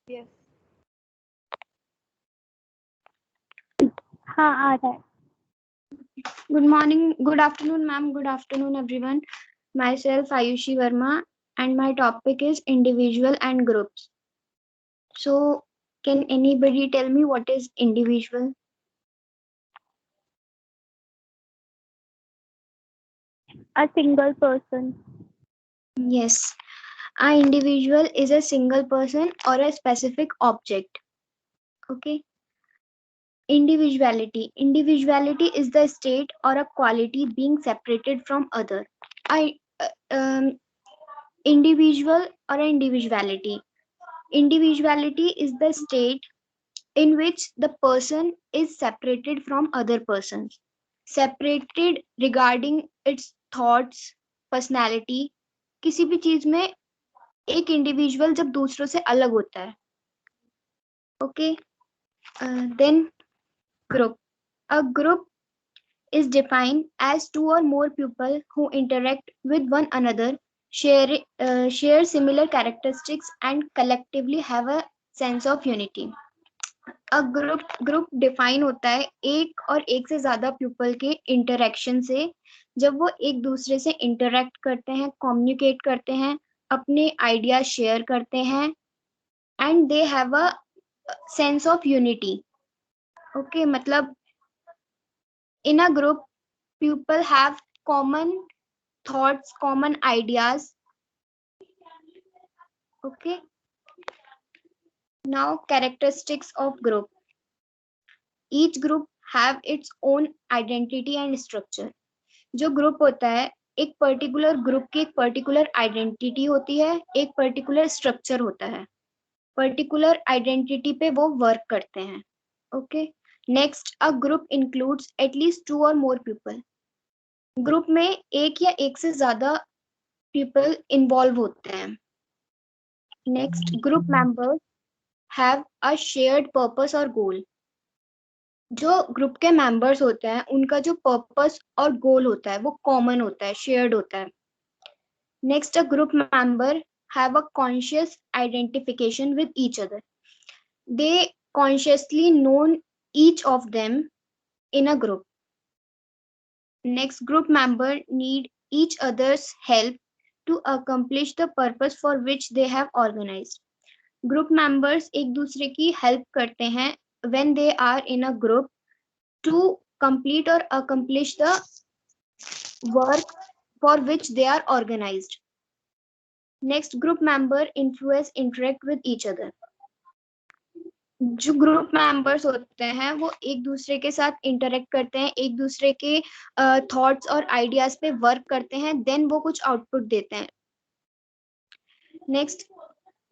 Yes. हाँ आ रहा है. Good morning, good afternoon, ma'am. Good afternoon, everyone. Myself, Ayushi Verma, and my topic is individual and groups. So, can anybody tell me what is individual? A single person. Yes, a individual is a single person or a specific object. Okay. Individuality is the state or a quality being separated from other. I individual or individuality. Individuality is the state in which the person is separated from other persons, separated regarding its thoughts, personality. किसी भी चीज में एक individual जब दूसरों से अलग होता है. Okay. Then group. A group is defined as two or more people who interact with one another, share similar characteristics, and collectively have a sense of unity. A group define होता है एक और एक से ज्यादा पीपल के interaction से, जब वो एक दूसरे से इंटरेक्ट करते हैं, कम्युनिकेट करते हैं, अपने आइडिया शेयर करते हैं, and they have a sense of unity. Okay, मतलब in a group people have common thoughts, common ideas. Okay. Now characteristics of group. Each group have its own identity and structure. जो group होता है, एक particular group की एक particular identity होती है, एक पर्टिकुलर स्ट्रक्चर होता है. पर्टिकुलर आइडेंटिटी पे वो वर्क करते हैं. Okay. Next, a group includes at least to और मोर पीपल. ग्रुप में एक या एक से ज्यादा पीपल इन्वॉल्व होते हैं. Next, group members have a shared purpose और गोल. जो ग्रुप के मेंबर्स होते हैं उनका जो पर्पस और गोल होता है वो कॉमन होता है, शेयर्ड होता है. Next, a group member have a conscious identification with each other. They consciously know each of them in a group. Next, group member need each other's help to accomplish the purpose for which they have organized. Group members एक दूसरे की help करते हैं when they are in a group to complete or accomplish the work for which they are organized. Next, group member influence interact with each other. जो group members होते हैं वो एक दूसरे के साथ इंटरेक्ट करते हैं, एक दूसरे के थॉट्स और आइडियाज पे वर्क करते हैं, देन वो कुछ आउटपुट देते हैं. Next,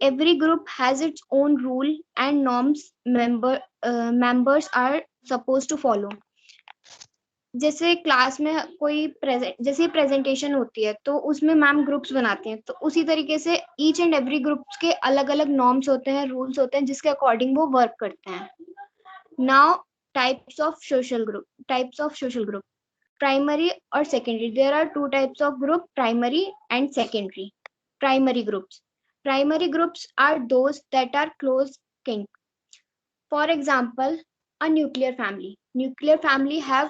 every group has its own rule and norms members are suppose to follow. जैसे क्लास में कोई जैसे प्रेजेंटेशन होती है तो उसमें मैम ग्रुप्स बनाती हैं, तो उसी तरीके से ईच एंड एवरी ग्रुप्स के अलग अलग नॉर्म्स होते हैं, रूल्स होते हैं, जिसके अकॉर्डिंग वो वर्क करते हैं. Now, types of social group. Primary और secondary. There are two types of group, primary and secondary. Primary groups are those that are close kin. For example, a nuclear family. Nuclear family have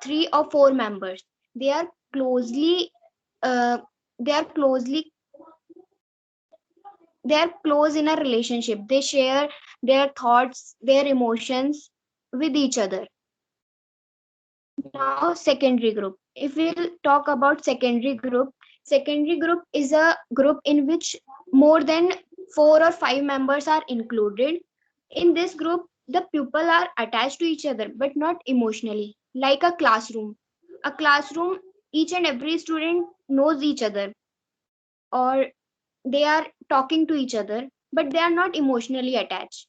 3 or 4 members. They are closely uh, they are closely they are close in a relationship. They share their thoughts, their emotions with each other. Now, secondary group. If we'll talk about secondary group is a group in which more than 4 or 5 members are included. In this group, the people are attached to each other but not emotionally, like a classroom. A classroom, each and every student knows each other, or they are talking to each other, but they are not emotionally attached.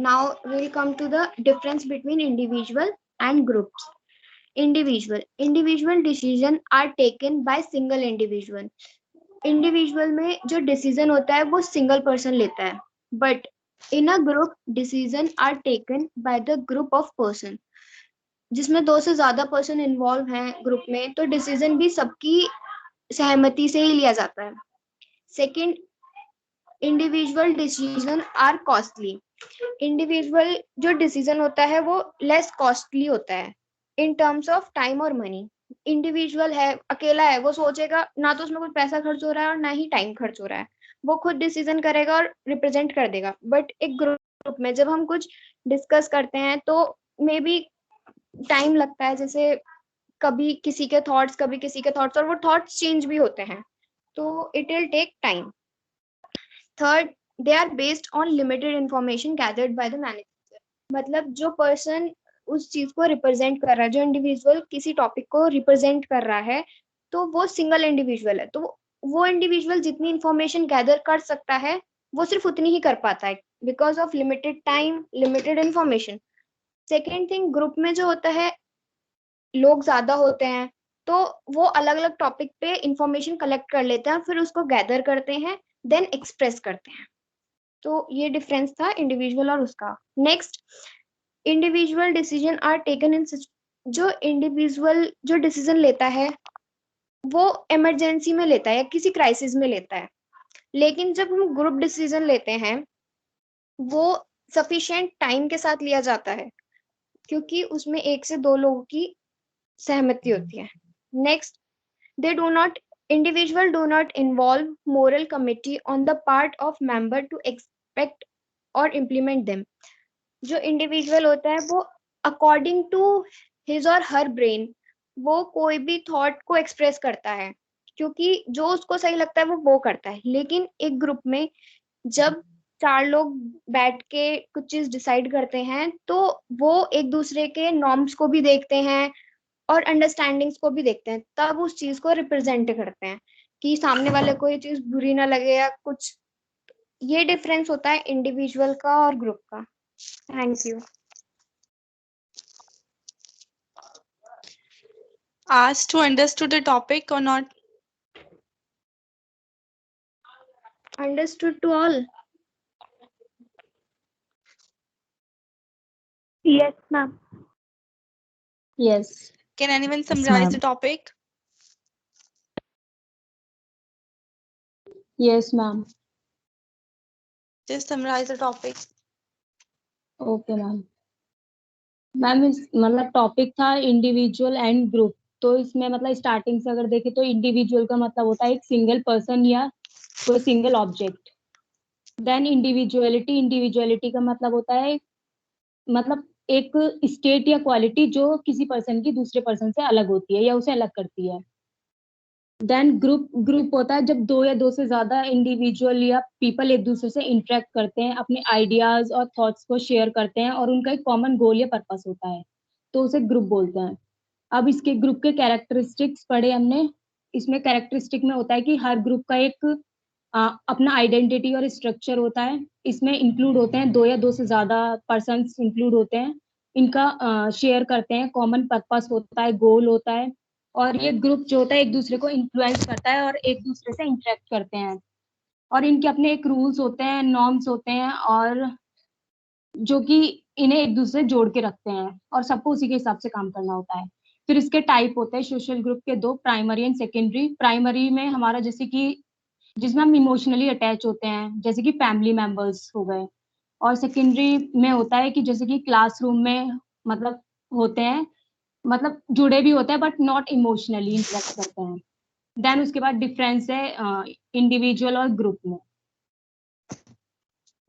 Now we'll come to the difference between individual and groups. Individual decision are taken by single individual. Individual में जो decision होता है वो single person लेता है, but in a group decision are taken by the group of person. जिसमें 2 से ज्यादा पर्सन इन्वॉल्व हैं ग्रुप में, तो डिसीजन भी सबकी सहमति से ही लिया जाता है. Second, individual decision are costly. Individual जो डिसीजन होता है वो लेस कॉस्टली होता है इन टर्म्स ऑफ टाइम और मनी। इंडिविजुअल है, अकेला है, वो सोचेगा ना तो उसमें कुछ पैसा खर्च हो रहा है और ना ही टाइम खर्च हो रहा है, वो खुद डिसीजन करेगा और रिप्रेजेंट कर देगा। बट एक ग्रुप में जब हम कुछ डिस्कस करते हैं तो मे बी टाइम लगता है, जैसे कभी किसी के थॉट्स, कभी किसी के थॉट्स, और वो थॉट्स चेंज भी होते हैं, तो it will take time. Third, they are based on limited information gathered by the manager. मतलब जो पर्सन उस चीज को रिप्रेजेंट कर रहा है, जो इंडिविजुअल किसी टॉपिक को रिप्रेजेंट कर रहा है, तो वो सिंगल इंडिविजुअल है, तो वो इंडिविजुअल जितनी इंफॉर्मेशन गैदर कर सकता है वो सिर्फ उतनी ही कर पाता है, because of limited time, limited information. Second thing, group में जो होता है लोग ज्यादा होते हैं, तो वो अलग अलग टॉपिक पे इंफॉर्मेशन कलेक्ट कर लेते हैं, फिर उसको गैदर करते हैं, देन एक्सप्रेस करते हैं। तो ये डिफरेंस था इंडिविजुअल और उसका। Next, individual decision are taken in, जो इंडिविजुअल जो डिसीजन लेता है वो इमरजेंसी में लेता है या किसी क्राइसिस में लेता है, लेकिन जब हम ग्रुप डिसीजन लेते हैं वो सफिशिएंट टाइम के साथ लिया जाता है, क्योंकि उसमें एक से दो लोगों की सहमति होती है। Next, they do not individual do not involve moral committee on the part of member to expect or implement them। जो इंडिविजुअल होता है वो अकॉर्डिंग टू हिज और हर ब्रेन वो कोई भी थॉट को एक्सप्रेस करता है, क्योंकि जो उसको सही लगता है वो करता है। लेकिन एक ग्रुप में जब चार लोग बैठ के कुछ चीज डिसाइड करते हैं तो वो एक दूसरे के नॉर्म्स को भी देखते हैं और अंडरस्टैंडिंग्स को भी देखते हैं, तब उस चीज को रिप्रेजेंट करते हैं कि सामने वाले को ये चीज बुरी ना लगे या कुछ। ये डिफरेंस होता है इंडिविजुअल का और ग्रुप का। Thank you. Asked to understood the topic or not? Understood to all. Yes, ma'am. Yes. Can anyone summarize the topic? Yes, ma'am. Just summarize the topic. Okay ma'am. Ma'am इस मतलब topic था individual and group. तो इसमें मतलब starting से अगर देखें तो इंडिविजुअल का मतलब होता है एक सिंगल पर्सन या कोई single object. Then individuality, individuality का मतलब होता है मतलब एक स्टेट या क्वालिटी जो किसी पर्सन की दूसरे पर्सन से अलग होती है या उसे अलग करती है। देन ग्रुप, ग्रुप होता है जब दो या दो से ज्यादा इंडिविजुअल या पीपल एक दूसरे से इंटरेक्ट करते हैं, अपने आइडियाज और थॉट्स को शेयर करते हैं और उनका एक कॉमन गोल या पर्पस होता है, तो उसे ग्रुप बोलते हैं। अब इसके ग्रुप के कैरेक्टरिस्टिक्स पढ़े हमने। इसमें कैरेक्टरिस्टिक में होता है कि हर ग्रुप का एक अपना आइडेंटिटी और स्ट्रक्चर होता है। इसमें इंक्लूड होते हैं दो या दो से ज्यादा पर्सन्स इंक्लूड होते हैं, इनका शेयर करते हैं, कॉमन पर्पस होता है, गोल होता है। और ये ग्रुप जो होता है एक दूसरे को इन्फ्लुएंस करता है और एक दूसरे से इंटरेक्ट करते हैं, और इनके अपने एक रूल्स होते हैं, नॉर्म्स होते हैं, और जो कि इन्हें एक दूसरे जोड़ के रखते हैं और सबको उसी के हिसाब से काम करना होता है। फिर इसके टाइप होते हैं सोशल ग्रुप के दो, प्राइमरी एंड सेकेंडरी। प्राइमरी में हमारा जैसे कि जिसमें हम इमोशनली अटैच होते हैं, जैसे कि फैमिली मेंबर्स हो गए। और सेकेंडरी में होता है कि जैसे कि क्लासरूम में मतलब होते हैं, मतलब जुड़े भी होते हैं बट नॉट इमोशनली इंटरेक्ट करते हैं। देन उसके बाद डिफरेंस है इंडिविजुअल और ग्रुप में।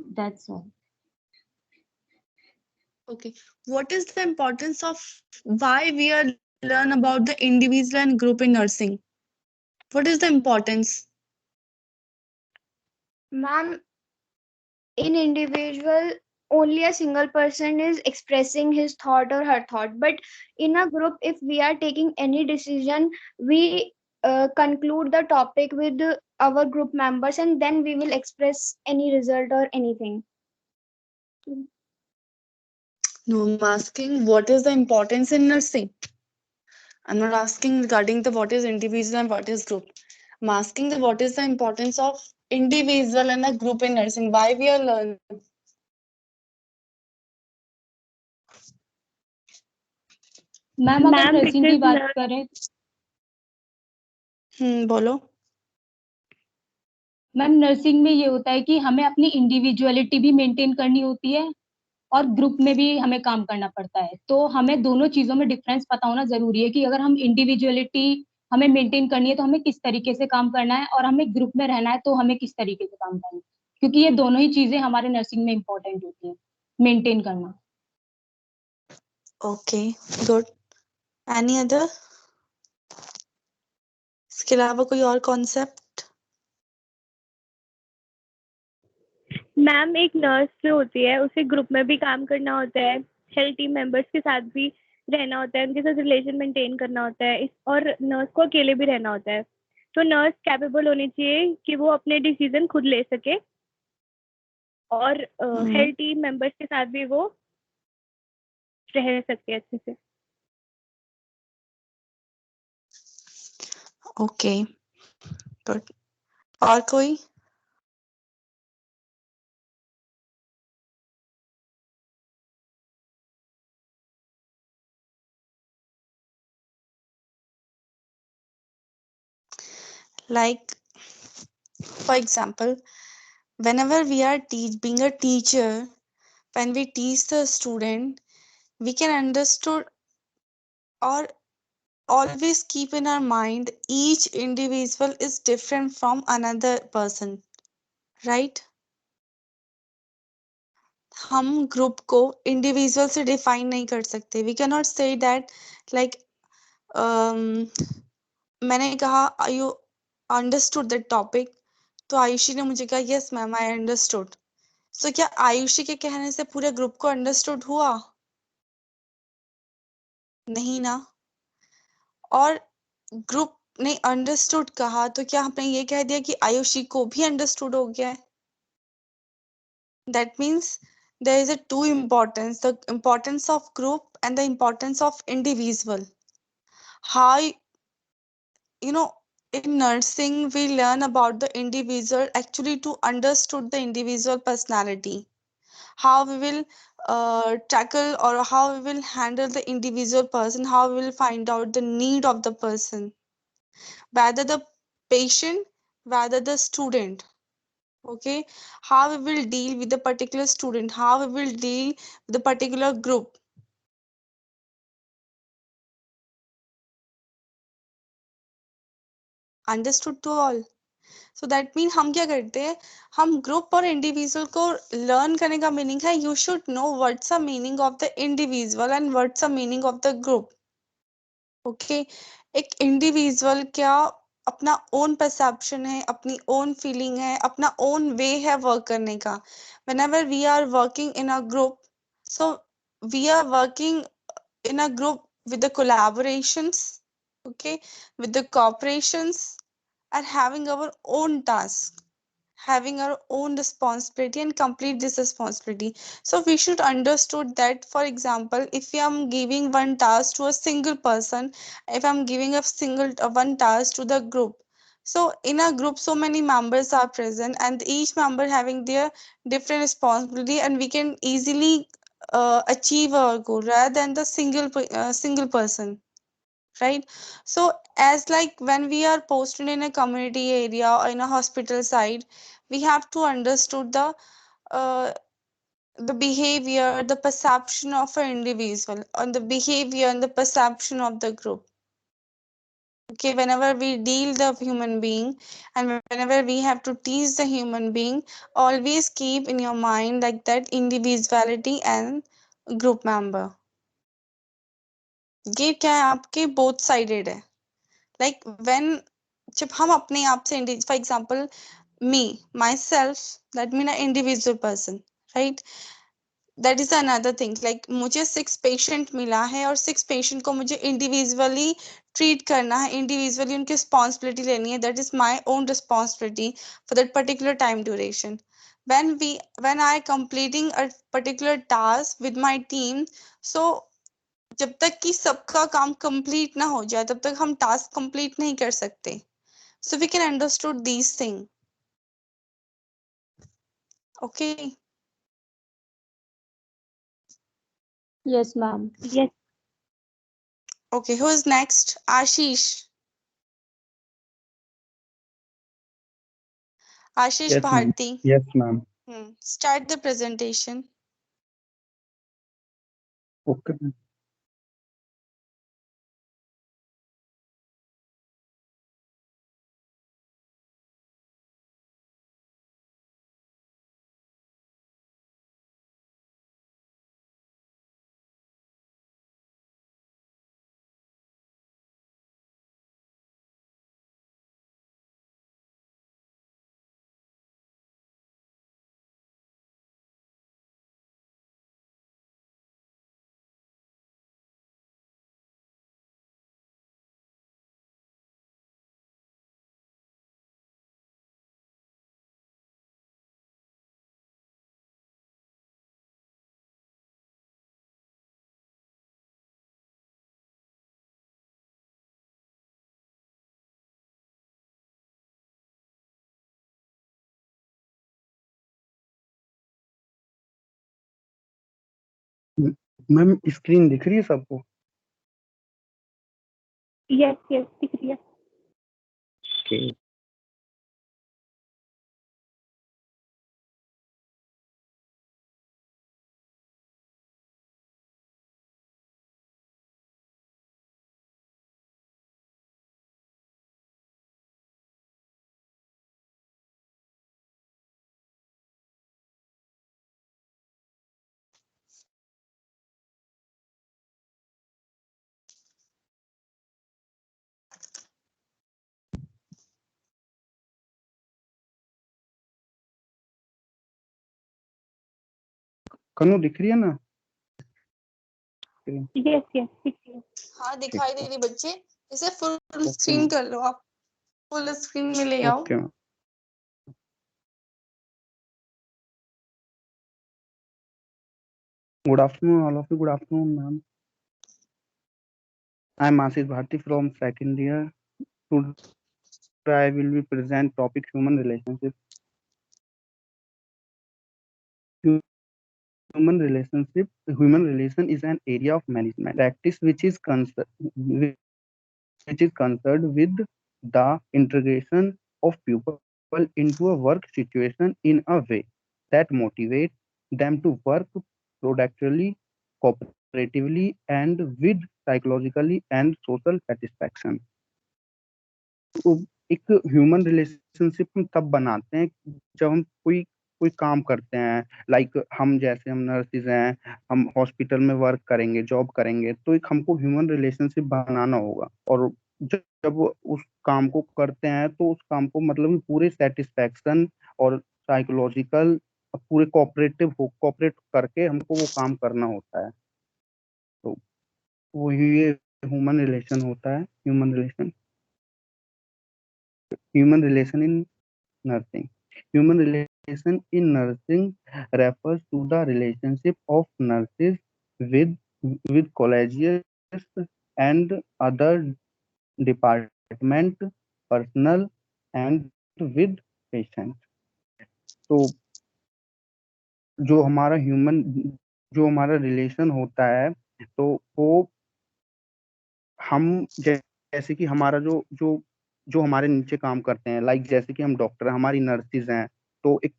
That's all. Okay. What is the importance of why we are learn about the individual and group in nursing? What is the importance? Ma'am, in individual only a single person is expressing his thought or her thought, but in a group if we are taking any decision we conclude the topic with our group members and then we will express any result or anything. No, I'm asking what is the importance in nursing. I'm not asking regarding the what is individual and what is group. I'm asking the what is the importance of individual and a group in nursing. Why we are learning? Ma'am अगर Ma'am, nursing की because बात करें, बोलो। Ma'am nursing में ये होता है कि हमें अपनी इंडिविजुअलिटी भी मेंटेन करनी होती है और ग्रुप में भी हमें काम करना पड़ता है, तो हमें दोनों चीजों में डिफरेंस पता होना जरूरी है कि अगर हम इंडिविजुअलिटी हमें मेंटेन करनी है तो हमें किस तरीके से काम करना है, और हमें ग्रुप में रहना है तो हमें किस तरीके से काम करना है, क्योंकि ये दोनों ही चीजें हमारे नर्सिंग में इंपॉर्टेंट होती है मेंटेन करना। Okay, good. Any other? इसके अलावा कोई और कॉन्सेप्ट? मैम एक नर्स जो होती है उसे ग्रुप में भी काम करना होता है, हेल्थ टीम मेंबर्स के साथ भी रहना होता है, उनके साथ रिलेशन मेंटेन करना होता है और नर्स को अकेले भी रहना होता है। तो नर्स कैपेबल होनी चाहिए कि वो अपने डिसीजन खुद ले सके और हेल्थ टीम मेंबर्स के साथ भी वो रह सकते हैं अच्छे से। Okay, good. और कोई? Like, for example, whenever we are being a teacher, when we teach the student, we can understood or always keep in our mind each individual is different from another person, right? हम group को individual से define नहीं कर सकते. We can not say that like मैंने कहा you understood that topic, तो आयुषी ने मुझे कहा यस मैम आई अंडरस्टूड. सो क्या आयुषी के कहने से पूरे ग्रुप को अंडरस्टूड हुआ? नहीं ना. और ग्रुप ने अंडरस्टूड कहा तो क्या हमने ये कह दिया कि आयुषी को भी अंडरस्टूड हो गया है? That means there is a two importance, the importance of group and the importance of individual. How, you know, in nursing we learn about the individual actually to understood the individual personality, how we will tackle or how we will handle the individual person, how we will find out the need of the person, whether the patient, whether the student. Okay, how we will deal with the particular student, how we will deal with the particular group. Understood to all. So that mean हम क्या करते हैं, हम group और individual को learn करने का meaning है you should know what's the meaning of the individual and what's the meaning of the group. Okay, एक इंडिविजुअल क्या अपना ओन परसेप्शन है, अपनी ओन फीलिंग है, अपना ओन वे है वर्क करने का. Whenever we are working in a group, so we are working in a group with the collaborations, okay, with the cooperations, and having our own task, having our own responsibility and complete this responsibility. So we should understood that, for example, if I am giving one task to a single person, if I'm giving a single one task to the group, so in a group so many members are present and each member having their different responsibility, and we can easily achieve our goal rather than the single person, right? So as like when we are posted in a community area or in a hospital side, we have to understood uh, the behavior, the perception of an individual, on the behavior and the perception of the group. Okay, whenever we deal the human being and whenever we have to teach the human being, always keep in your mind like that individuality and group member. ये क्या है, आपके both sided है. Like when जब हम अपने आप से for example me my self, that mean a individual person, right? That is another thing. Like मुझे 6 पेशेंट मिला है और 6 पेशेंट को मुझे इंडिविजुअली ट्रीट करना है, इंडिविजुअली उनकी रिस्पॉन्सिबिलिटी लेनी है. That is my own responsibility for that particular time duration. when I completing a particular task with my team, so जब तक कि सबका काम कंप्लीट ना हो जाए तब तक हम टास्क कंप्लीट नहीं कर सकते. So we can understood these thing. Okay, yes ma'am. Yes okay, who is next? Ashish. Ashish Yes, ma'am. Bharti. Yes, ma'am. Start the presentation. Okay. Ma'am screen दिख रही है सबको? यस यस दिख रही है। Okay. कनु दिख रही है ना? यस यस दिख रही है। हाँ दिखाई दे रही बच्चे। इसे फुल Okay, स्क्रीन ma'am. कर लो आप। फुल स्क्रीन में ले आओ। Okay, ma'am. Good afternoon, all of you. Good afternoon, ma'am. I am Ashish Bharti from second year. Today I will be present topic human relationship. Human relationship, human relation is an area of management practice which is concerned with the integration of people into a work situation in a way that motivates them to work productively, cooperatively, and with psychologically and social satisfaction. तो एक human relationship हम तब बनाते हैं जब हम कोई कोई काम करते हैं, लाइक हम नर्सिस हैं, हम हॉस्पिटल में वर्क करेंगे, जॉब करेंगे, तो एक हमको ह्यूमन रिलेशनशिप बनाना होगा। और जब उस काम को करते हैं तो उस काम को मतलब पूरे सेटिस्फैक्शन और साइकोलॉजिकल पूरे कोऑपरेट करके हमको वो काम करना होता है। तो वो ये ह्यूमन रिलेशन होता है। Human relation in nursing. Human relation in nursing refers to the relationship of nurses with colleagues and other department personnel and with patient. तो जो हमारा रिलेशन होता है, तो वो हम जैसे कि हमारा जो हमारे नीचे काम करते हैं, लाइक जैसे कि हम डॉक्टर, हमारी नर्सिस हैं, तो एक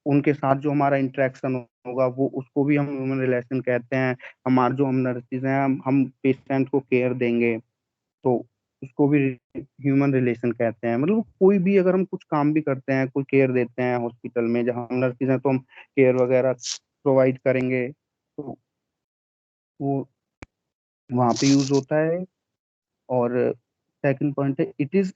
उनके साथ जो हमारा इंटरेक्शन होगा वो उसको भी हम ह्यूमन रिलेशन कहते हैं। हम नर्सिस हैं, हम पेशेंट को केयर देंगे, तो उसको भी ह्यूमन रिलेशन कहते हैं। मतलब कोई भी अगर हम कुछ काम भी करते हैं, कोई केयर देते हैं हॉस्पिटल में, जहाँ हम नर्सिस हैं तो हम केयर वगैरह प्रोवाइड करेंगे, तो वो वहाँ पे यूज होता है। और सेकंड पॉइंट है, it is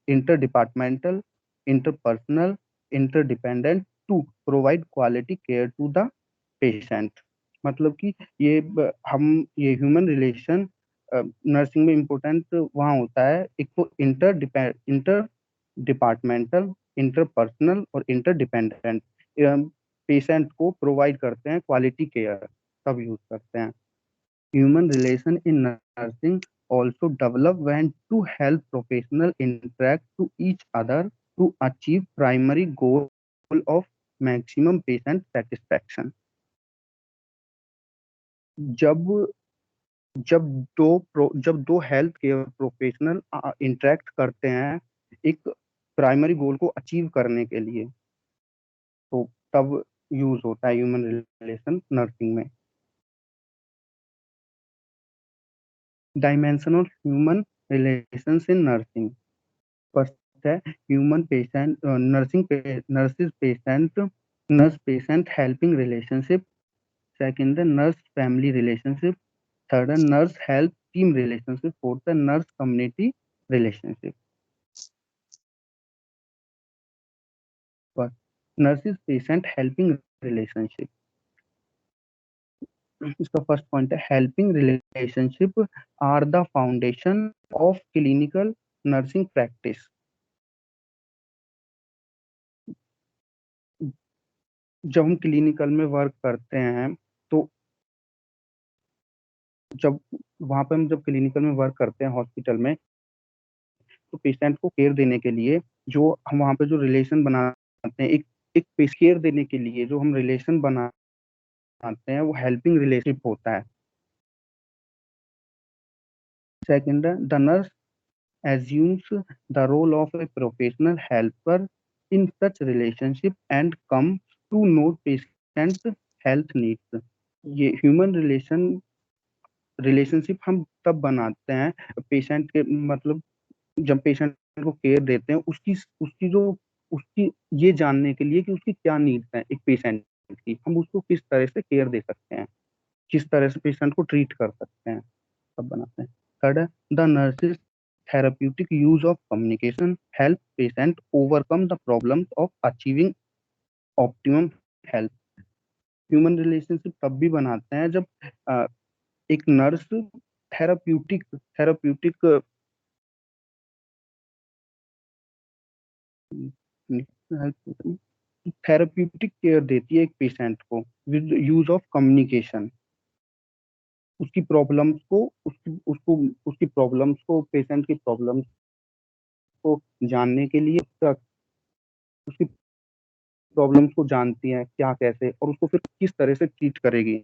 interdepartmental, interpersonal, interdependent to provide quality care to the patient. मतलब कि ये ह्यूमन रिलेशन नर्सिंग में इम्पोर्टेंट वहाँ होता है, एक तो इंटर डिपार्टमेंटल, इंटरपर्सनल और इंटरडिपेंडेंट पेशेंट को प्रोवाइड करते हैं क्वालिटी केयर, तब यूज करते हैं। Human relation in nursing also develop when two health professionals interact to each other to achieve primary goal of maximum patient satisfaction. जब जब दो हेल्थ केयर प्रोफेशनल इंटरेक्ट करते हैं एक प्राइमरी गोल को अचीव करने के लिए, तो तब यूज होता है ह्यूमन रिलेशन नर्सिंग में। Dimension of human relations in nursing. First है human patient nurse patient helping relationship. Second है नर्स फैमिली रिलेशनशिप। थर्ड है nurse help team relationship. Fourth है nurse community relationship. Nurses patient helping relationship, इसका first point है helping relationship are the foundation of clinical nursing practice. जब हम clinical में work करते हैं तो जब वहां पे हम जब क्लिनिकल में वर्क करते हैं हॉस्पिटल में, तो पेशेंट को केयर देने के लिए जो हम वहाँ पे जो रिलेशन बनाते हैं, एक केयर देने के लिए जो हम रिलेशन बनाते हैं वो हेल्पिंग रिलेशनशिप होता है। सेकंड है the nurse assumes the role of a professional helper in such relationship and comes to know patient's health needs। ये ह्यूमन रिलेशनशिप हम तब बनाते हैं पेशेंट के, मतलब जब पेशेंट को केयर देते हैं उसकी उसकी जो उसकी ये जानने के लिए कि उसकी क्या नीड्स हैं, एक पेशेंट की हम उसको किस तरह से केयर दे सकते हैं, किस तरह से पेशेंट को ट्रीट कर सकते हैं, तब बनाते हैं। थर्ड है the nurses therapeutic use of communication help patient overcome the problems of achieving optimum health। Human relationship तब भी बनाते हैं जब एक nurse therapeutic therapeutic therapeutic care देती है एक पेशेंट को विद यूज ऑफ कम्युनिकेशन। उसकी प्रॉब्लम्स को उसकी प्रॉब्लम्स को पेशेंट की प्रॉब्लम्स को जानने के लिए तक उसकी प्रॉब्लम्स को जानती है क्या कैसे, और उसको फिर किस तरह से ट्रीट करेगी,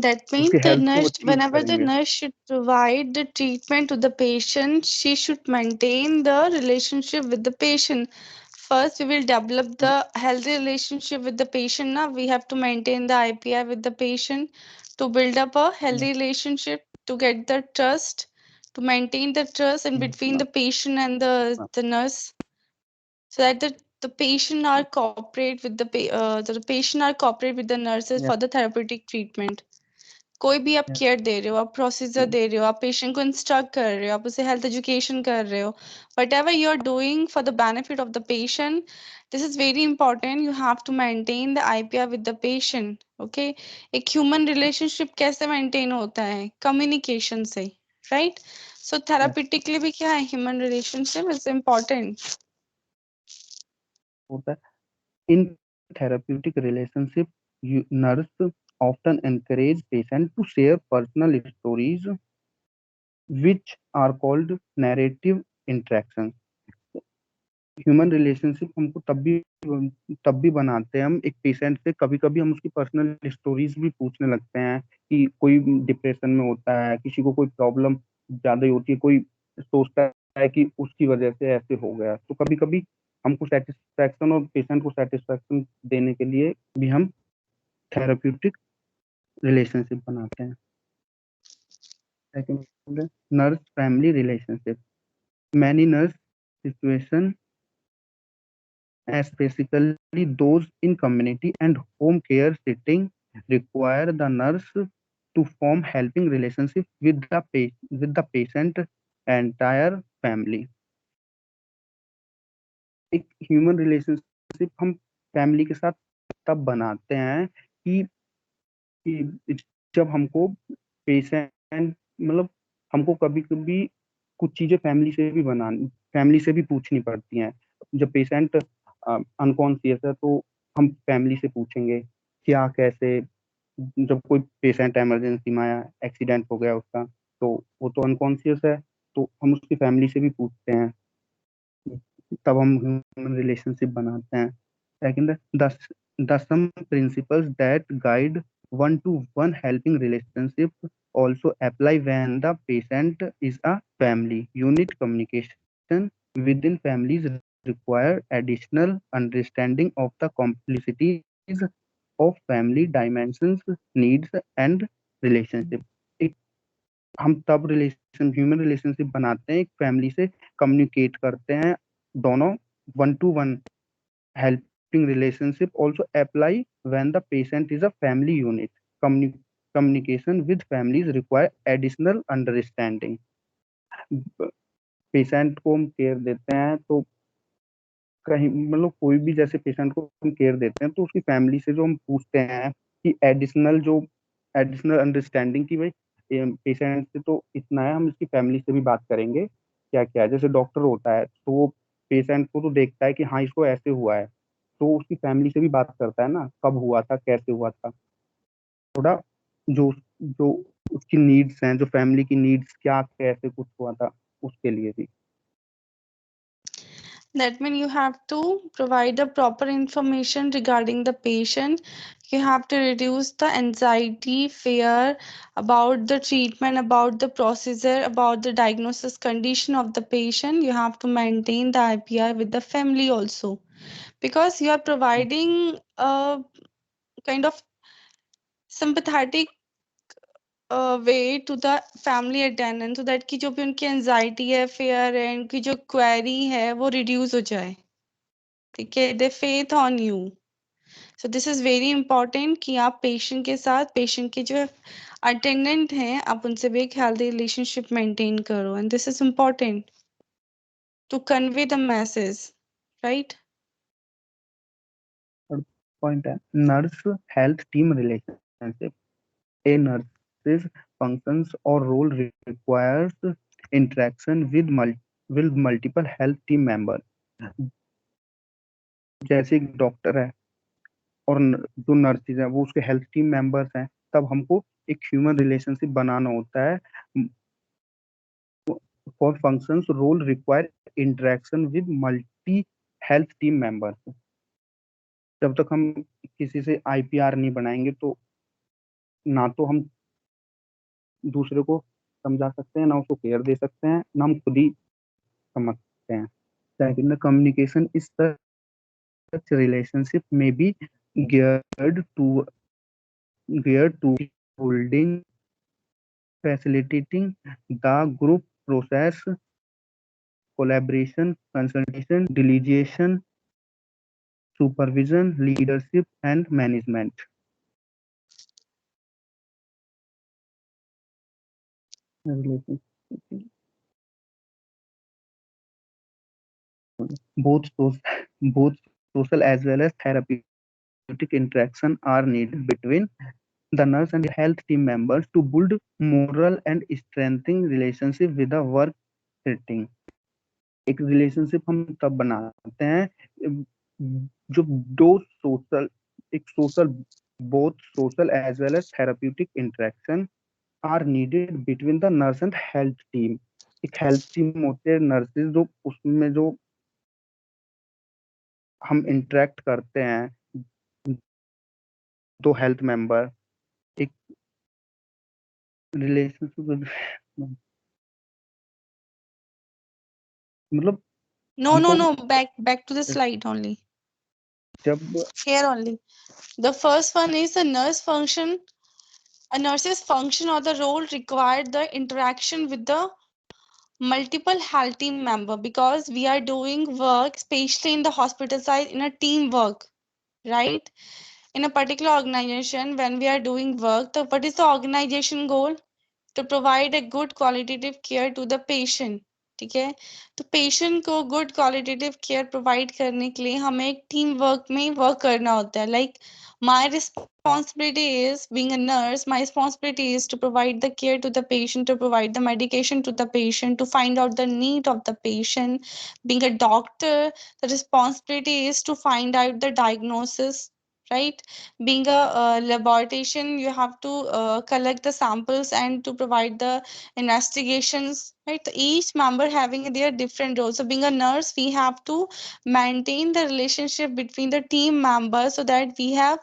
That उसके means the हेल्थ को nurse, अचीव whenever the करेंगे। nurse should provide the treatment to the patient, she should maintain the relationship with the patient. First, we will develop the healthy relationship with the patient. Now, we have to maintain the IPI with the patient to build up a healthy relationship, to get the trust, to maintain the trust in between the patient and the nurse, so that the patient are cooperate with the patient are cooperate with the nurses for the therapeutic treatment। कोई भी आप care दे रहे हो, आप procedure दे रहे हो, आप patient को इंस्ट्रक्ट कर रहे हो, आप उसे हेल्थ एजुकेशन कर रहे हो, whatever you are doing for the benefit of the patient, this is very important. You have to maintain the IPR with the patient. Okay, एक ह्यूमन रिलेशनशिप कैसे मेंटेन होता है? कम्युनिकेशन से, right? सो therapeutically भी क्या है, human relationship is important होता है। In therapeutic relationship nurse often encourage patient to share personal stories which are called narrative interactions। Human relationship हमको तब भी बनाते हैं हम एक पेशेंट से, कभी कभी हम उसकी पर्सनल स्टोरीज भी पूछने लगते हैं कि कोई डिप्रेशन में होता है, किसी को कोई प्रॉब्लम ज्यादा ही होती है, कोई सोचता है कि उसकी वजह से ऐसे हो गया, तो कभी कभी हमको सेटिस्फैक्शन और पेशेंट को सेटिस्फैक्शन देने के लिए भी हम थेराप्यूटिक रिलेशनशिप बनाते हैं। Second, nurse family relationship. Many nurse situation especially those in community and home care setting require the nurse to form helping relationship with the patient entire family। एक human relationship हम family के साथ तब बनाते हैं कि जब हमको पेशेंट, मतलब हमको कभी कभी कुछ चीजें फैमिली से भी पूछनी पड़ती हैं। जब पेशेंट अनकॉन्शियस है तो हम फैमिली से पूछेंगे क्या कैसे। जब कोई पेशेंट इमरजेंसी में आया, एक्सीडेंट हो गया उसका, तो वो तो अनकॉन्शियस है, तो हम उसकी फैमिली से भी पूछते हैं, तब हम ह्यूमन रिलेशनशिप बनाते हैं। Second, the some principles that guide one to one helping relationship also apply when the patient is a family unit। communication within families require additional understanding of the complexities of family dimensions, needs and relationship. एक हम तब human relationship बनाते हैं एक family से communicate करते हैं दोनों one two one helping relationship also apply when the patient is a family unit. Communication with families require additional understanding. Patient को हम केयर देते हैं तो कहीं मतलब कोई भी जैसे पेशेंट को हम केयर देते हैं तो उसकी फैमिली से जो हम पूछते हैं कि एडिशनल अंडरस्टैंडिंग की भाई पेशेंट से तो इतना है, हम इसकी फैमिली से भी बात करेंगे क्या क्या है। जैसे डॉक्टर होता है तो वो पेशेंट को तो देखता है कि हाँ इसको ऐसे हुआ है, तो उसकी फैमिली से भी बात करता है ना, कब हुआ था, कैसे हुआ था, थोड़ा जो जो उसकी नीड्स हैं, जो फैमिली की नीड्स क्या कैसे कुछ हुआ था उसके लिए भी। That means you have to provide the proper information regarding the patient. You have to reduce the anxiety, fear about the treatment, about the procedure, about the diagnosis condition of the patient. You have to maintain the IPR with the family also, because you are providing a kind of sympathetic way to the family attendant, so that कि जो भी उनकी anxiety है, fair है, उनकी जो query है वो रिड्यूस हो जाए। ठीक है, they faith on you. So this is very important कि आप पेशेंट के साथ, पेशेंट के जो अटेंडेंट हैं, आप उनसे भी एक हेल्दी रिलेशनशिप मेंटेन करो, and this is important to convey the message, right. Point है nurse health team relationship. A nurse's functions or role requires interaction with multiple health team members. जैसे एक डॉक्टर है और जो नर्सेज है वो उसके हेल्थ टीम मेंबर्स हैं, तब हमको एक ह्यूमन रिलेशनशिप बनाना होता है। For functions role require interaction with multi health team members. जब तक हम किसी से आईपीआर नहीं बनाएंगे तो ना तो हम दूसरे को समझा सकते हैं, ना उसको केयर दे सकते हैं, ना हम खुद ही समझते हैं। Second, communication is such relationship may be geared to holding, facilitating the group process, collaboration, consultation, delegation, supervision, leadership and management. Both social as well as therapeutic interaction are needed between the nurse and health team members to build moral and strengthening relationship with the work setting. एक relationship हम तब बनाते हैं जो दो social एक social both social as well as therapeutic interaction are needed between the nurse and health team. एक health team होते हैं नर्सेज, जो उसमें जो हम इंटरेक्ट करते हैं दो हेल्थ मेंबर, एक रिलेशनशिप मतलब No, back to the slide only, जब here only. The first one is a nurse function. A nurse's function or the role required the interaction with the multiple health team member, because we are doing work, especially in the hospital side, in a teamwork, right? In a particular organization, when we are doing work, so what is the organization goal? To provide a good qualitative care to the patient. ठीक है, तो patient को good qualitative care provide करने के लिए हमें एक team work में वर्क करना होता है। Like my responsibility is, being a nurse, my responsibility is to provide the care to the patient, to provide the medication to the patient, to find out the need of the patient. Being a doctor, the responsibility is to find out the diagnosis, right? Being a laboratician, you have to collect the samples and to provide the investigations, right? So each member having their different roles. So being a nurse, we have to maintain the relationship between the team members so that we have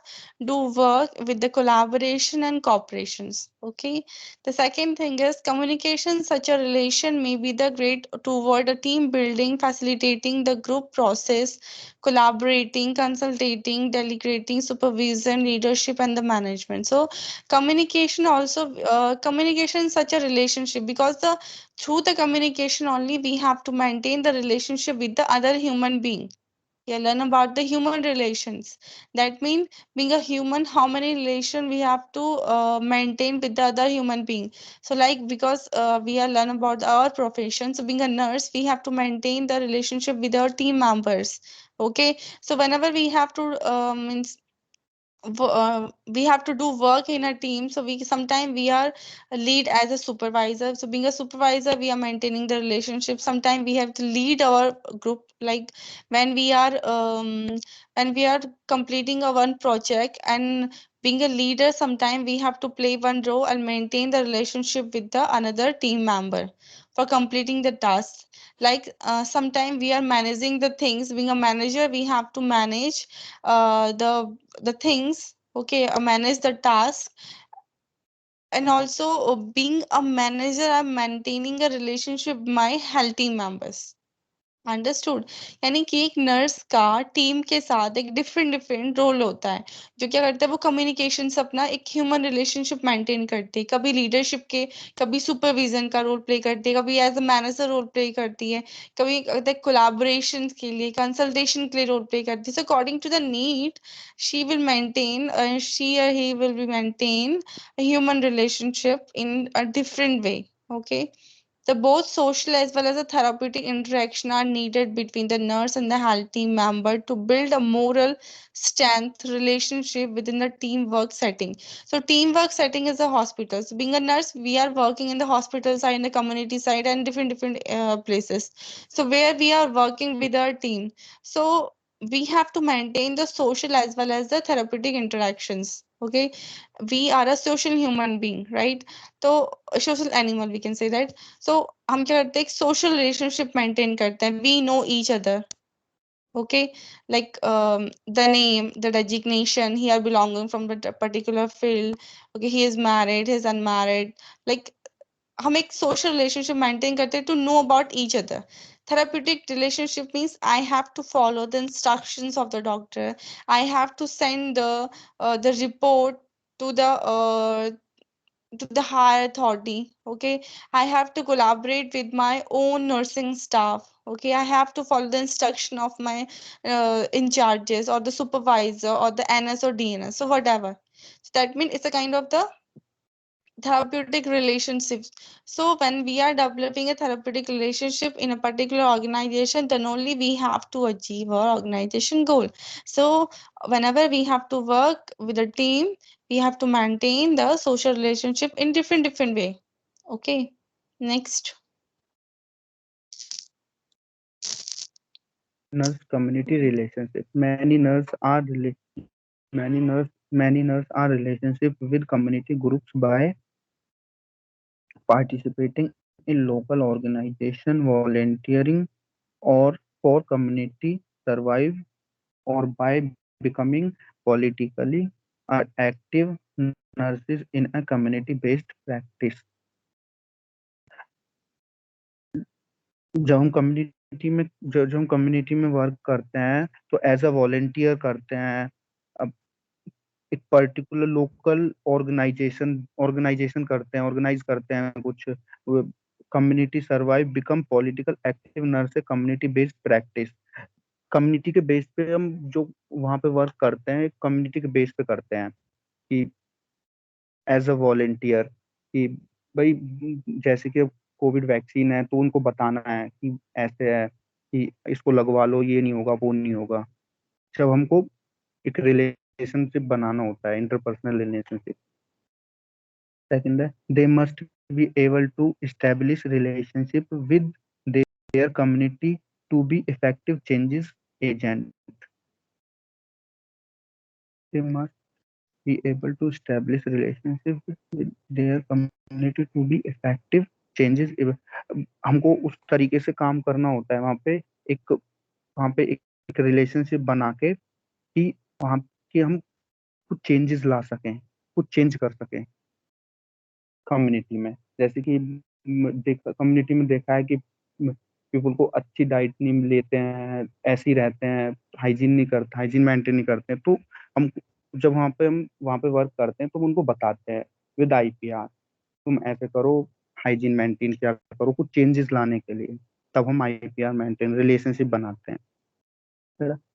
do work with the collaboration and cooperations. Okay. The second thing is communication. Such a relation may be the great toward a team building, facilitating the group process, collaborating, consultating, delegating, supervision, leadership, and the management. So communication also communication is such a relationship because the through the communication only we have to maintain the relationship with the other human being. Yeah, learn about the human relations. That means being a human, how many relation we have to maintain with the other human being. So like because we are learn about our profession, so being a nurse, we have to maintain the relationship with our team members. Okay, so whenever we have to means we have to do work in a team, so we sometimes we are a lead as a supervisor. So being a supervisor, we are maintaining the relationship. Sometimes we have to lead our group, like when we are completing a one project and being a leader, sometimes we have to play one role and maintain the relationship with the another team member for completing the task. Like sometimes we are managing the things. Being a manager, we have to manage the things, okay, manage the task. And also being a manager, I'm maintaining a relationship with my health team members. Understood. यानी कि एक nurse का team के साथ एक different different role होता है। जो क्या करता है, वो कम्युनिकेशन से अपना एक ह्यूमन रिलेशनशिप मेंटेन करती है। कभी लीडरशिप के, कभी सुपरविजन का रोल प्ले करती है, कभी as a manager role play करती है, कभी कोलैबोरेशन के लिए, कंसल्टेशन के लिए रोल प्ले करती है। So according to the need she will maintain she or he will be maintain a human relationship in a different way. Okay, the both social as well as the therapeutic interaction are needed between the nurse and the health team member to build a moral strength relationship within the teamwork setting. So teamwork setting is a hospital. So being a nurse, we are working in the hospital side, in the community side, and different places. So where we are working with our team. So we have to maintain the social as well as the therapeutic interactions. Okay, we are a social human being, right? So a social animal, we can say that. So हम क्या करते हैं, social relationship maintain करते हैं, we know each other. okay, like the name, the designation, he are belonging from the particular field. Okay, he is married, he is unmarried, like हम एक social relationship maintain करते हैं to know about each other. Therapeutic relationship means I have to follow the instructions of the doctor, I have to send the report to the higher authority. Okay, I have to collaborate with my own nursing staff. Okay, I have to follow the instruction of my in charges or the supervisor or the NS or DNS, so whatever. So that means it's a kind of the therapeutic relationships. So when we are developing a therapeutic relationship in a particular organization, then only we have to achieve our organization goal. So whenever we have to work with a team, we have to maintain the social relationship in different way. Okay, next. Nurse community relationship. Many nurse are relationship with community groups by participating in local organization, volunteering, or for community survive, or by becoming politically active nurses in a community-based practice. जब हम community में work करते हैं तो as a volunteer करते हैं। अब एक पर्टिकुलर लोकल ऑर्गेनाइजेशन करते हैं, ऑर्गेनाइज करते हैं कुछ। Community survive, become political active nurse, community based practice. Community के बेस पे हम जो वहाँ पे वर्क करते हैं, कम्युनिटी के बेस पे करते हैं कि एज अ वॉलेंटियर, कि भाई जैसे कि कोविड वैक्सीन है तो उनको बताना है कि ऐसे है, कि इसको लगवा लो, ये नहीं होगा, वो नहीं होगा। जब हमको एक रिलेशनशिप बनाना होता है, इंटरपर्सनल रिलेशनशिप। सेकंड है, they must be able to establish relationship with their community to be effective changes agent. They must be able to establish relationship with their community to be effective changes, हमको उस तरीके से काम करना होता है वहाँ पे एक रिलेशनशिप बना के कि वहाँ कि हम कुछ चेंजेस ला सकें, कुछ चेंज कर सकें कम्युनिटी में। जैसे कि कम्युनिटी में देखा है कि पीपल को अच्छी डाइट नहीं लेते हैं, ऐसे ही रहते हैं, हाइजीन मेंटेन नहीं करते हैं। तो हम जब हम वहाँ पे वर्क करते हैं तो हम उनको बताते हैं विद आईपीआर, तुम ऐसे करो, हाइजीन मेंटेन किया करो, कुछ चेंजेस लाने के लिए। तब हम आईपीआर मेंटेन रिलेशनशिप बनाते हैं।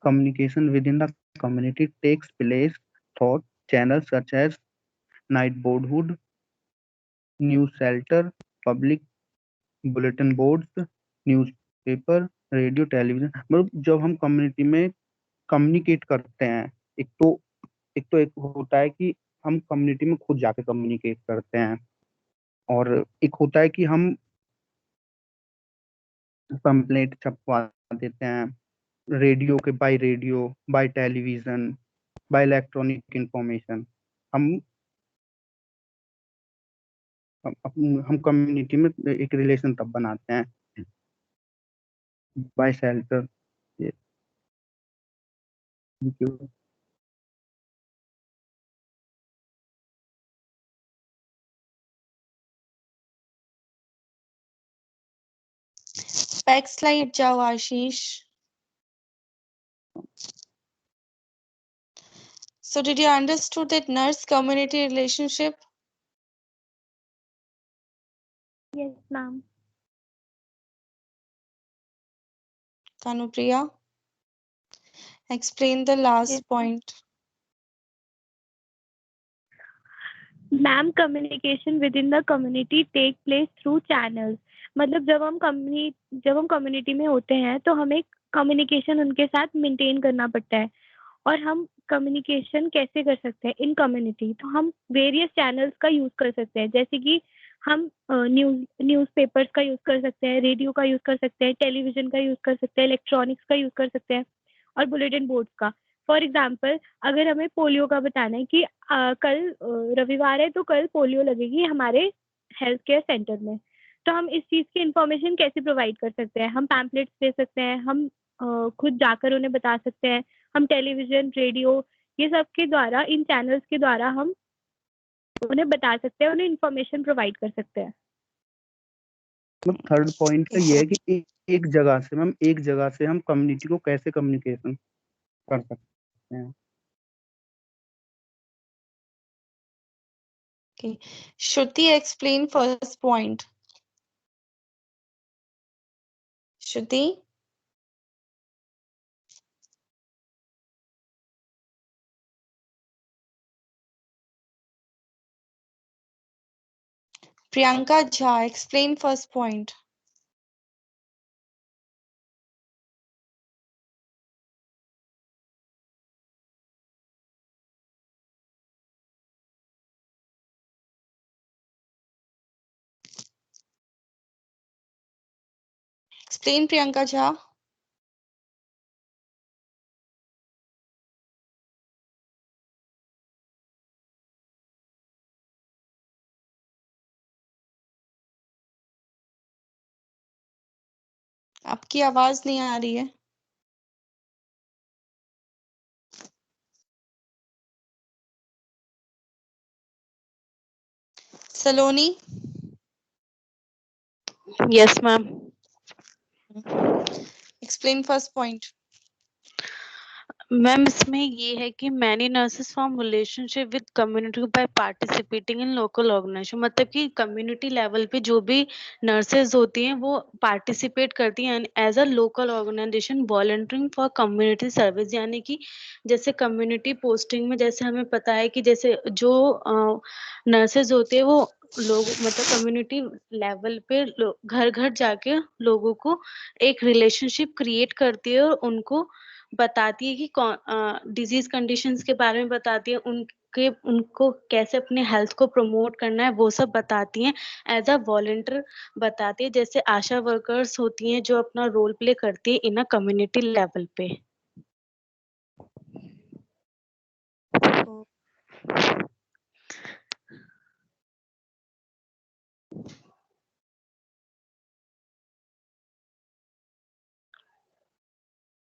Communication within the community takes place through channels such as night boardhood, news shelter, public bulletin boards, newspaper, radio, television. मतलब जब हम कम्युनिटी में कम्युनिकेट करते हैं, एक होता है कि हम कम्युनिटी में खुद जाके कम्युनिकेट करते हैं, और एक होता है कि हम पंपलेट छपवा देते हैं, radio, by television, by electronic information. हम हम कम्युनिटी में एक रिलेशन तब बनाते हैं by shelter. Thank you. Back slide जाओ Ashish. So did you understood that nurse community relationship? Yes, ma'am. Kanupriya, explain the last Yes. point. Ma'am, communication within the community take place through channels. मतलब जब हम community में होते हैं तो हमें communication उनके साथ मेंटेन करना पड़ता है। और हम कम्युनिकेशन कैसे कर सकते हैं इन कम्युनिटी? तो हम वेरियस चैनल्स का यूज कर सकते हैं, जैसे कि हम न्यूज़पेपर्स का यूज कर सकते हैं, रेडियो का यूज कर सकते हैं, टेलीविजन का यूज कर सकते हैं, इलेक्ट्रॉनिक्स का यूज कर सकते हैं, और बुलेटिन बोर्ड्स का। फॉर एग्जाम्पल, अगर हमें पोलियो का बताना है कि कल रविवार है तो कल पोलियो लगेगी हमारे हेल्थ केयर सेंटर में, तो हम इस चीज़ की इंफॉर्मेशन कैसे प्रोवाइड कर सकते हैं? हम पैम्पलेट्स दे सकते हैं, हम खुद जाकर उन्हें बता सकते हैं, हम टेलीविजन, रेडियो, ये सब के द्वारा, इन चैनल्स के द्वारा हम उन्हें बता सकते हैं, उन्हें इंफॉर्मेशन प्रोवाइड कर सकते हैं। मतलब थर्ड पॉइंट का ये है कि एक जगह से हम कम्युनिटी को कैसे कम्युनिकेशन कर सकते हैं। Okay. Shruti, explain first point. Shruti? Priyanka Jha, explain first point. Explain, Priyanka Jha. आपकी आवाज नहीं आ रही है। Saloni? Yes, ma'am. Explain first point. Ma'am, इसमें ये है कि many nurses form relationship with community by participating in local organization. मतलब कि कम्युनिटी लेवल पे जो भी नर्सेज होती हैं वो पार्टिसिपेट करती हैं as a local organization volunteering for community service. यानी कि जैसे कम्युनिटी पोस्टिंग में जैसे हमें पता है कि जैसे जो नर्सेज होते हैं वो लोग मतलब कम्युनिटी लेवल पे घर घर जाके लोगों को एक रिलेशनशिप क्रिएट करती है और उनको बताती है कि कौन डिजीज कंडीशंस के बारे में बताती है, उनको कैसे अपने हेल्थ को प्रमोट करना है वो सब बताती हैं, एज अ वॉलंटियर बताती है। जैसे आशा वर्कर्स होती हैं जो अपना रोल प्ले करती है इन अ कम्युनिटी लेवल पे।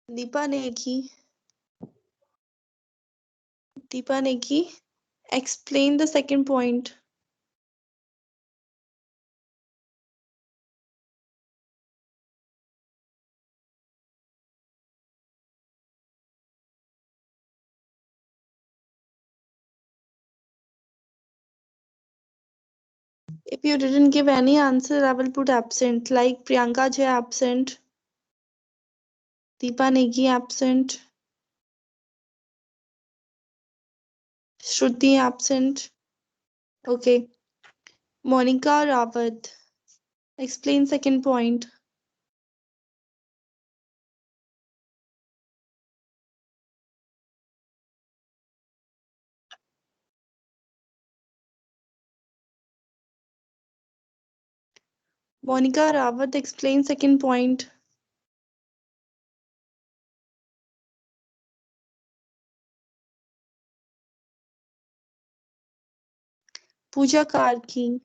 Deepa Negi. Deepa Negi, explain the second point. If you didn't give any answer, I will put absent. Like Priyanka Jay absent. Deepa Negi absent. Shruti absent. Okay. Monica Rawat. Explain second point. Monica Rawat, explain second point. Pooja Karki.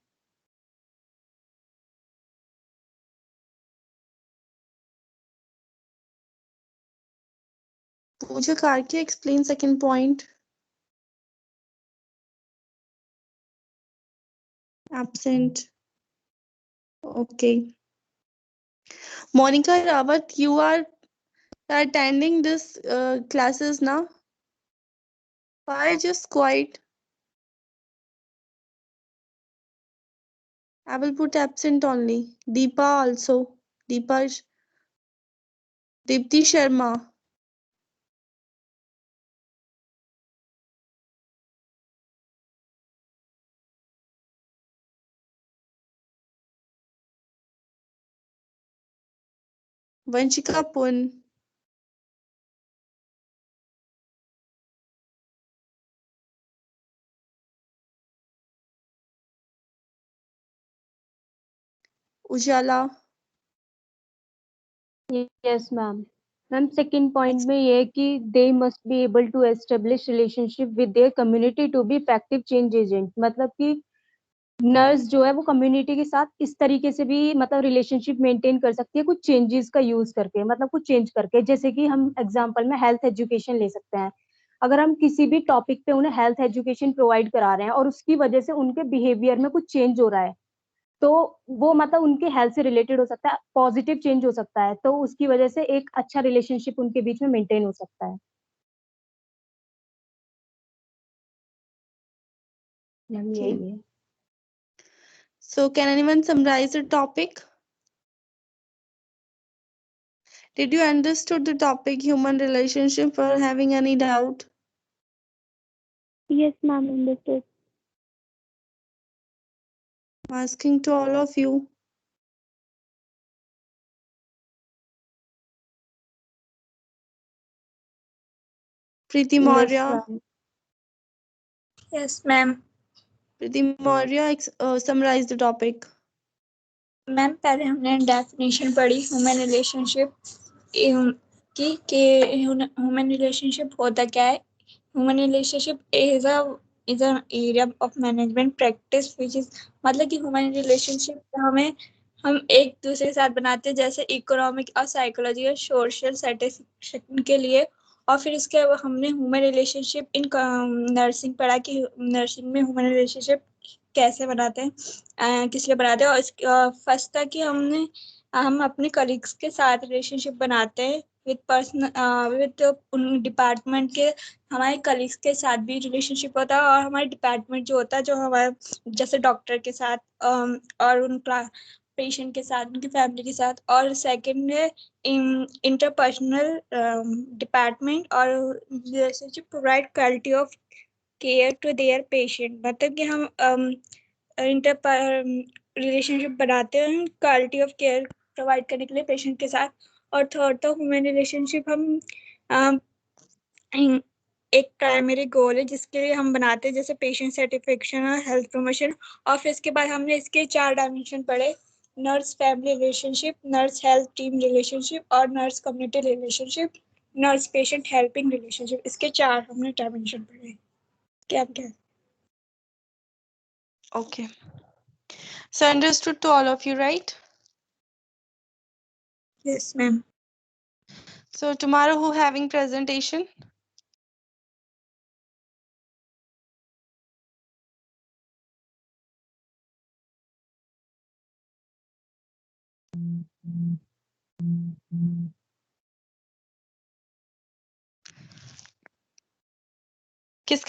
Pooja Karki, explain second point. Absent. Okay. Monica Rawat, you are attending this classes now? Why just quiet? I will put absent only. Deepa also. Deepa. Dipti Sharma. Vanshika Pun. Ujala. Yes ma'am. Ma'am second point में ये है कि they must be able to establish relationship with their community to be effective change agent, मतलब कि nurse जो है वो community के साथ इस तरीके से भी मतलब रिलेशनशिप मेंटेन कर सकती है कुछ चेंजेस का यूज करके, मतलब कुछ चेंज करके। जैसे कि हम एग्जांपल में हेल्थ एजुकेशन ले सकते हैं। अगर हम किसी भी टॉपिक पे उन्हें हेल्थ एजुकेशन प्रोवाइड करा रहे हैं और उसकी वजह से उनके बिहेवियर में कुछ चेंज हो रहा है, तो वो मतलब उनके हेल्थ से रिलेटेड हो सकता है, पॉजिटिव चेंज हो सकता है, तो उसकी वजह से एक अच्छा रिलेशनशिप उनके बीच में मेंटेन हो सकता है। Ma'am Okay. यही है। So can anyone summarize the topic? Did you understood the topic human relationship or having any doubt? Yes, ma'am, understood. I'm asking to all of you. Preeti yes Maurya. Ma'am. Yes, ma'am. Preeti Maurya, summarize the topic. Ma'am पहले हमने definition पढ़ी human relationship की कि human relationship होता क्या है। Human relationship is an area of management practice which is, मतलब कि ह्यूमन रिलेशनशिप हम एक दूसरे के साथ बनाते हैं, जैसे इकोनॉमिक और साइकोलॉजी और सोशल सेटिस्फेक्शन के लिए। और फिर इसके हमने ह्यूमन रिलेशनशिप इन नर्सिंग पढ़ा कि नर्सिंग में ह्यूमन रिलेशनशिप कैसे बनाते हैं, किस लिए बनाते हैं। और फर्स्ट था कि हम अपने कलीग्स के साथ रिलेशनशिप बनाते हैं विद विद उन डिपार्टमेंट के। हमारे कलीग्स के साथ भी रिलेशनशिप होता है और हमारे डिपार्टमेंट जो होता है, जो हमारे जैसे डॉक्टर के साथ और उनका पेशेंट के साथ, उनकी फैमिली के साथ। और सेकंड है इंटरपर्सनल डिपार्टमेंट और relationship provide quality of care to their patient, मतलब कि हम इंटर रिलेशनशिप बनाते हैं क्वालिटी ऑफ केयर प्रोवाइड करने के लिए पेशेंट के साथ। और थर्ड तो ह्यूमन रिलेशनशिप हम एक प्राइमरी गोल है जिसके लिए हम बनाते हैं, जैसे पेशेंट सेटिस्फेक्शन और हेल्थ प्रमोशन। और फिर इसके बाद हमने इसके 4 डायमेंशन पढ़े, nurse family relationship, nurse health team relationship और nurse community relationship, nurse patient helping relationship. इसके 4 हमने डायमेंशन पढ़े। क्या Okay. So understood to all of you, right? Yes, ma'am. So tomorrow who having presentation? किसका